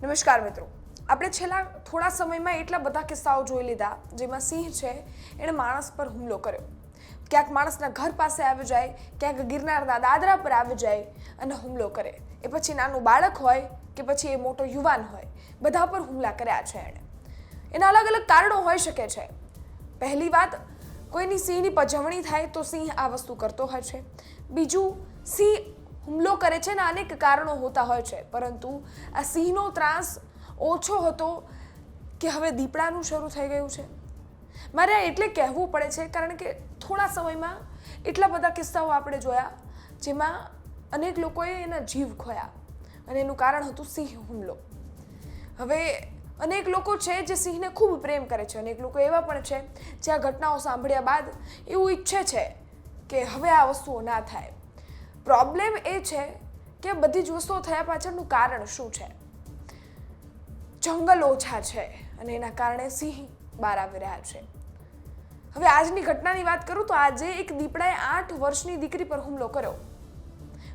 નમસ્કાર મિત્રો, આપણે છેલ્લા થોડા સમયમાં એટલા બધા કિસ્સાઓ જોઈ લીધા જેમાં સિંહ છે એણે માણસ પર હુમલો કર્યો. ક્યાંક માણસના ઘર પાસે આવી જાય, ક્યાંક ગિરનારના દાદરા પર આવી જાય અને હુમલો કરે. એ પછી નાનું બાળક હોય કે પછી એ મોટો યુવાન હોય, બધા પર હુમલા કર્યા છે એણે. એના અલગ અલગ કારણો હોઈ શકે છે. પહેલી વાત, કોઈની સિંહની પજવણી થાય તો સિંહ આ વસ્તુ કરતો હોય છે. બીજું, સિંહ હુમલો કરે છે ને અનેક કારણો હોતા હોય છે, પરંતુ આ સિંહનો ત્રાસ ઓછો હતો કે હવે દીપડાનું શરૂ થઈ ગયું છે. મારે એટલે કહેવું પડે છે કારણ કે થોડા સમયમાં એટલા બધા કિસ્સાઓ આપણે જોયા જેમાં અનેક લોકોએ એના જીવ ખોયા અને એનું કારણ હતું સિંહ હુમલો. હવે અનેક લોકો છે જે સિંહને ખૂબ પ્રેમ કરે છે, અનેક લોકો એવા પણ છે જે આ ઘટનાઓ સાંભળ્યા બાદ એવું ઈચ્છે છે કે હવે આ વસ્તુઓ ના થાય. પ્રોબ્લેમ એ છે કે બધી જ વસ્તુઓ થયા પાછળનું કારણ શું છે? જંગલ ઓછા છે અને એના કારણે સિંહ બહાર આવી રહ્યા છે. હવે આજની ઘટનાની વાત કરું તો આજે એક દીપડાએ 8 વર્ષની દીકરી પર હુમલો કર્યો.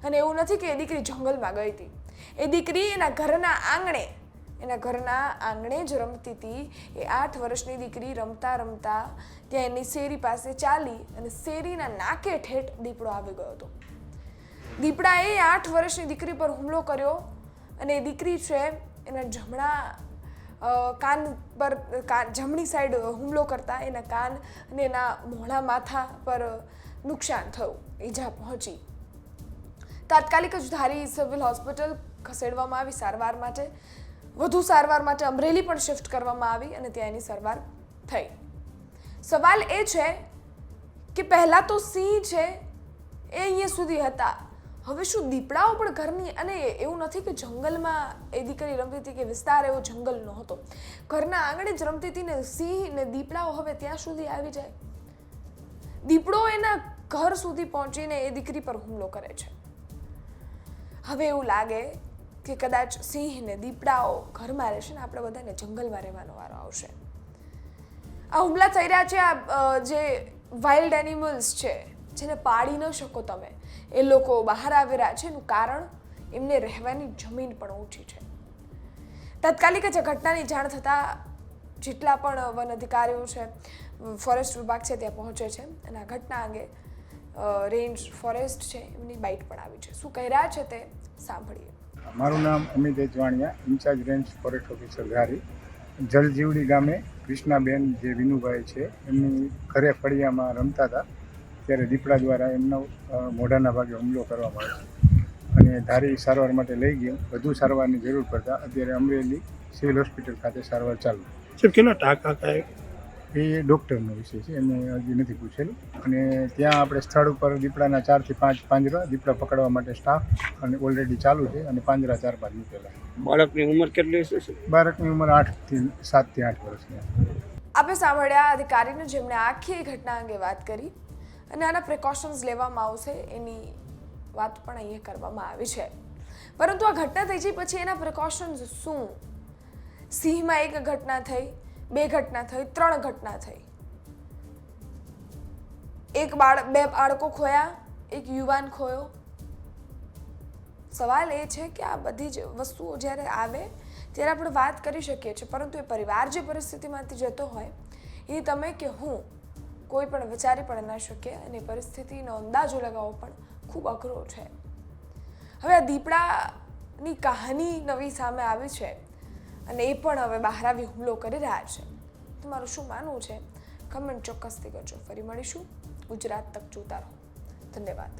અને એવું નથી કે એ દીકરી જંગલમાં ગઈ હતી. એ દીકરી એના ઘરના આંગણે જ રમતી હતી. એ 8 વર્ષની દીકરી રમતા રમતા ત્યાં એની શેરી પાસે ચાલી અને શેરીના નાકે ઠેઠ દીપડો આવી ગયો હતો. દીપડાએ 8 વર્ષની દીકરી પર હુમલો કર્યો અને એ દીકરી છે એના જમણી સાઈડ હુમલો કરતા એના કાન અને એના મોઢા માથા પર નુકસાન થયું, ઈજા પહોંચી. તાત્કાલિક જ ધારી સિવિલ હોસ્પિટલ ખસેડવામાં આવી સારવાર માટે. વધુ સારવાર માટે અમરેલી પણ શિફ્ટ કરવામાં આવી અને ત્યાં એની સારવાર થઈ. સવાલ એ છે કે પહેલા તો સિંહ છે એ અહીંયા સુધી હતા, હવે શું દીપડાઓ પણ ઘરની? અને એવું નથી કે જંગલમાં એ દીકરી રમતી હતી કે વિસ્તાર એવો જંગલ નહોતો, ઘરના આંગણે જ રમતી હતી ને સિંહ ને દીપડાઓ હવે ત્યાં સુધી આવી જાય. દીપડો એના ઘર સુધી પહોંચીને એ દીકરી પર હુમલો કરે છે. હવે એવું લાગે કે કદાચ સિંહ ને દીપડાઓ ઘરમાં રહેશે ને આપણે બધાને જંગલમાં રહેવાનો વારો આવશે. આ હુમલા થઈ રહ્યા છે, આ જે વાઇલ્ડ એનિમલ્સ છે જેને પાળી ન શકો તમે, એ લોકો બહાર આવી રહ્યા છે. એનું કારણ એમને રહેવાની જમીન પણ ઓછી છે. તાત્કાલિક જ ઘટનાની જાણ થતાં જેટલા પણ વન અધિકારીઓ છે, ફોરેસ્ટ વિભાગ છે ત્યાં પહોંચે છે અને આ ઘટના અંગે રેન્જ ફોરેસ્ટ છે એમની બાઇટ પણ આવી છે. શું કહી રહ્યા છે તે સાંભળીએ. મારું નામ અમિત એચવાણિયા, incharge range forest officer Dhari. Jaljivdi ગામે કૃષ્ણાબેન જે વિનુભાઈ છે એમની ઘરે ફળિયામાં રમતા હતા ત્યારે દીપડા દ્વારા એમનો મોઢાના ભાગે હુમલો કરવામાં આવ્યો અને ધારી સારવાર માટે લઈ ગયો. વધુ સારવારની જરૂર પડતા અત્યારે અમરેલી સિવિલ હોસ્પિટલ ખાતે સારવાર ચાલુ. કેટલા ટાંકા કાંઈ એ ડૉક્ટરનો વિષય છે, એમને હજી નથી પૂછેલું. અને ત્યાં આપણે સ્થળ ઉપર દીપડાના 4 થી 5 પાંજરા, દીપડા પકડવા માટે સ્ટાફ અને ઓલરેડી ચાલુ છે અને પાંજરા 4-5 મૂકેલા. બાળકની ઉંમર કેટલી હશે? બાળકની ઉંમર 7 થી 8 વર્ષની. આપણે સાંભળ્યા અધિકારીને જેમણે આખી ઘટના અંગે વાત કરી અને આના પ્રિકોશન્સ લેવામાં આવશે એની વાત પણ અહીંયા કરવામાં આવી છે. પરંતુ આ ઘટના થઈ જાય પછી એના પ્રિકોશન્સ શું? સિંહમાં 1 ઘટના થઈ, 2 ઘટના થઈ, 3 ઘટના થઈ. 2 બાળકો ખોયા, 1 યુવાન ખોયો. સવાલ એ છે કે આ બધી જ વસ્તુઓ જ્યારે આવે ત્યારે આપણે વાત કરી શકીએ છીએ, પરંતુ એ પરિવાર જે પરિસ્થિતિમાંથી જતો હોય એ તમે કે હું કોઈ પણ વિચારી પણ ના શકીએ અને પરિસ્થિતિનો અંદાજો લગાવવો પણ ખૂબ અઘરો છે. હવે આ દીપડાની કહાની નવી સામે આવી છે અને એ પણ હવે બહાર આવી હુમલો કરી રહ્યા છે. તમારું શું માનવું છે? કમેન્ટ ચોક્કસથી કરજો. ફરી મળીશું. ગુજરાત તક જોતા રહો. ધન્યવાદ.